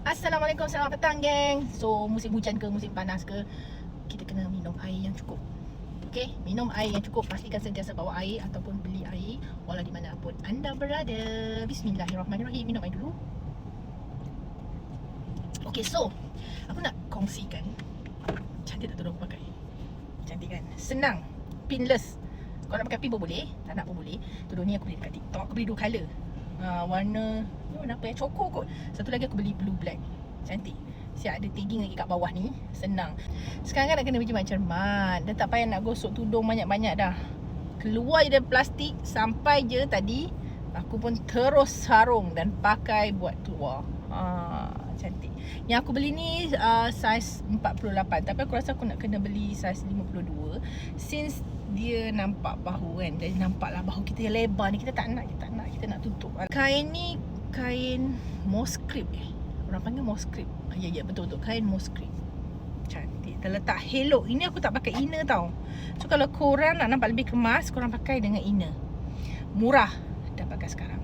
Assalamualaikum, selamat petang geng. So musim hujan ke musim panas ke, kita kena minum air yang cukup. Okay, minum air yang cukup. Pastikan sentiasa bawa air ataupun beli air walau di mana pun anda berada. Bismillahirrahmanirrahim. Minum air dulu. Okay, so aku nak kongsikan. Cantik tak tudung aku pakai? Cantik kan? Senang, pinless. Kau nak pakai pin pun boleh, tak nak pun boleh. Tudung ni aku beli dekat TikTok. Aku beli 2 colour. Warna ni warna apa ya? Coko kot. Satu lagi aku beli blue black. Cantik. Siap ada tagging lagi kat bawah ni. Senang. Sekarang kan nak kena berjimat cermat. Dah tak payah nak gosok tudung banyak-banyak dah. Keluar je dari plastik. Sampai je tadi aku pun terus sarung dan pakai buat keluar. Cantik. Yang aku beli ni saiz 48. Tapi aku rasa aku nak kena beli saiz 52. Since dia nampak bahu kan. Jadi nampaklah bahu kita yang lebar ni. Kita tak nak. Kita nak tutup. Kain ni kain mosquip orang panggil mosquip. Ya betul-betul kain mosquip. Cantik. Terletak hello. Ini aku tak pakai inner tau. So kalau korang nak nampak lebih kemas, korang pakai dengan inner. Murah. Dapatkan sekarang.